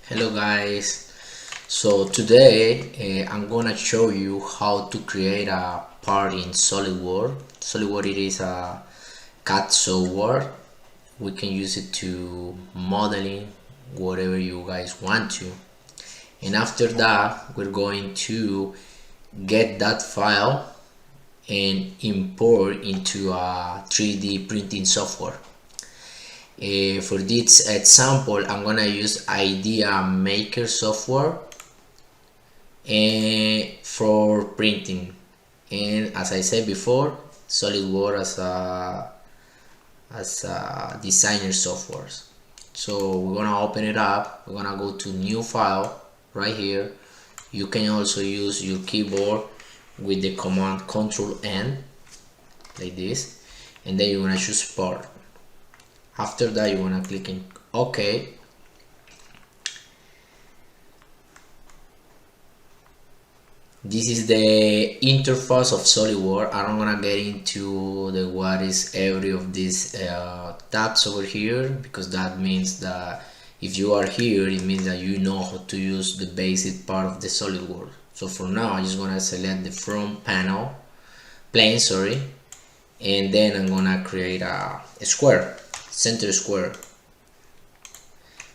Hello guys, so today I'm gonna show you how to create a part in SolidWorks. SolidWorks it is a CAD software. We can use it to modeling whatever you guys want to, and after that we're going to get that file and import into a 3D printing software. For this example, I'm gonna use Idea Maker software and for printing, and as I said before, SolidWorks as a designer software. So we're gonna open it up. We're gonna go to new file right here. You can also use your keyboard with the command Control N like this, and then you're gonna choose part. After that, you want to click in OK. This is the interface of SolidWorks. I don't want to get into the what is every of these tabs over here, because that means that if you are here, it means that you know how to use the basic part of the SolidWorks. So for now, I'm just gonna select the front plane, sorry, and then I'm gonna create a square, center square,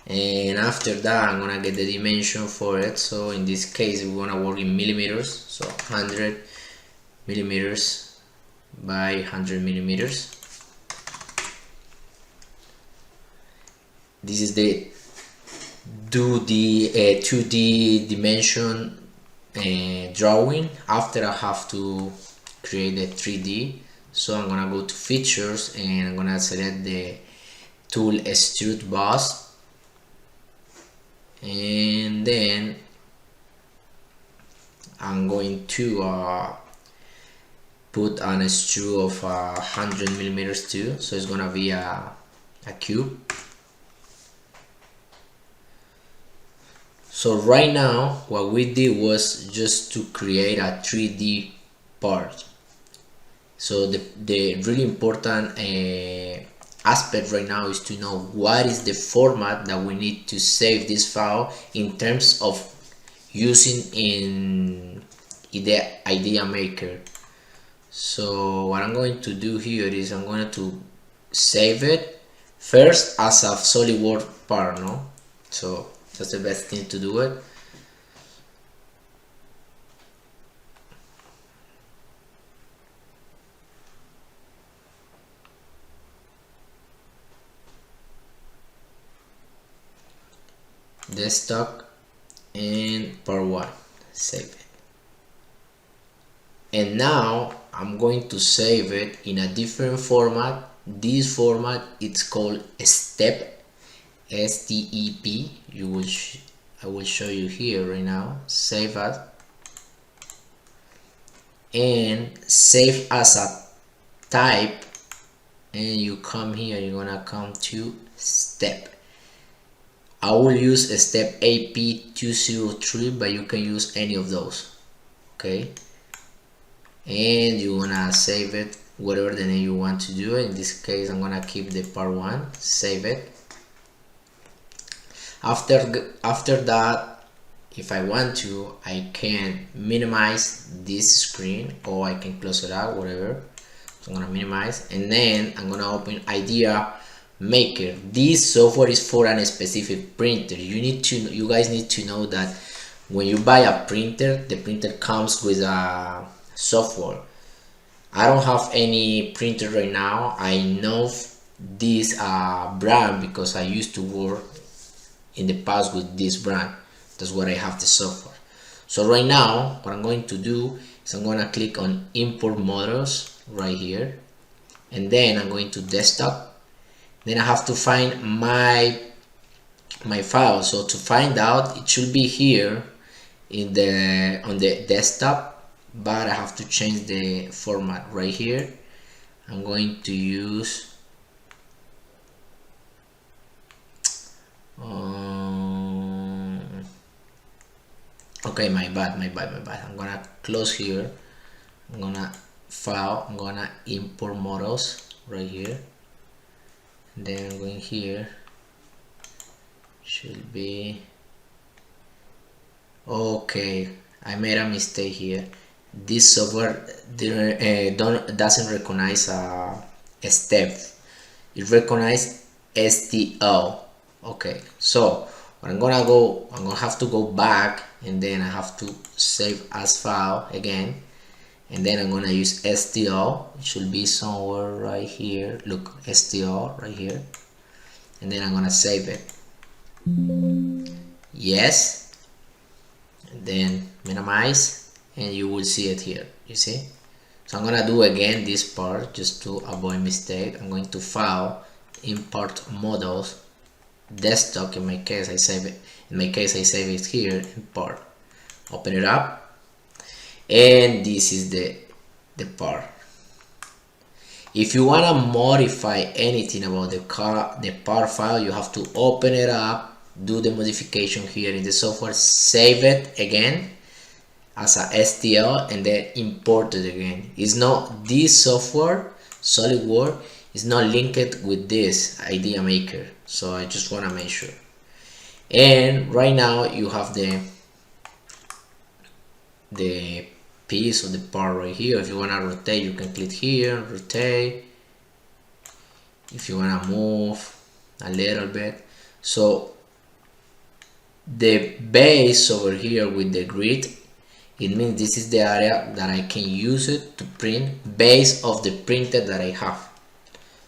and after that I'm gonna get the dimension for it. So in this case we're gonna work in millimeters, so 100 millimeters by 100 millimeters. This is the 2D dimension drawing. After I have to create the 3D, so I'm gonna go to features and I'm gonna select the tool extrude boss, and then I'm going to put an extrude of 100 millimeters too, so it's gonna be a cube. So right now what we did was just to create a 3D part. So the really important aspect right now is to know what is the format that we need to save this file in terms of using in the Idea Maker. So what I'm going to do here is I'm going to save it first as a SolidWorks part, no? So that's the best thing to do it. Desktop and part 1, save it. And now I'm going to save it in a different format. This format, it's called step, S-T-E-P. I will show you here right now. Save as, and save as a type, and you come here, you're gonna come to step. I will use a step AP203, but you can use any of those, okay? And you wanna save it whatever the name you want to do it. In this case I'm gonna keep the part 1, save it. After that, if I want to, I can minimize this screen or I can close it out, whatever. So I'm gonna minimize, and then I'm gonna open Idea Maker. This software is for a specific printer. You guys need to know that when you buy a printer, the printer comes with a software. I don't have any printer right now. I know this brand because I used to work in the past with this brand. That's what I have the software. So right now what I'm going to do is I'm going to click on import models right here, and then I'm going to desktop. Then I have to find my file. So to find out, it should be here on the desktop, but I have to change the format right here. I'm going to use okay, my bad. I'm gonna close here. I'm gonna file, I'm gonna import models right here, and then I'm going here, should be Okay, I made a mistake here. This software doesn't recognize a step. It recognizes STL. Okay, so what I'm gonna have to go back, and then I have to save as file again, and then I'm gonna use STL. It should be somewhere right here. Look, STL right here, and then I'm gonna save it. Yes, and then minimize, and you will see it here. You see? So I'm gonna do again this part just to avoid mistake. I'm going to file, import models, desktop. In my case I save it. In my case I save it here. Import. Open it up, and this is the part. If you wanna modify anything about the part file, you have to open it up, do the modification here in the software, save it again as a STL, and then import it again. It's not this software, SolidWorks, is not linked with this idea maker, so I just want to make sure. And right now you have the piece of the part right here. If you want to rotate, you can click here, rotate. If you want to move a little bit, so the base over here with the grid, it means this is the area that I can use it to print based of the printer that I have.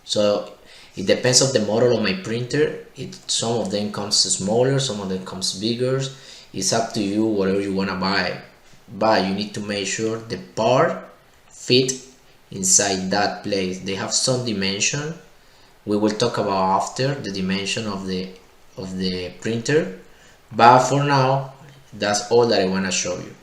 So it depends of the model of my printer. Some of them comes smaller, some of them comes bigger. It's up to you, whatever you want to buy, but you need to make sure the part fit inside that place. They have some dimension. We will talk about after the dimension of the printer, but for now that's all that I want to show you.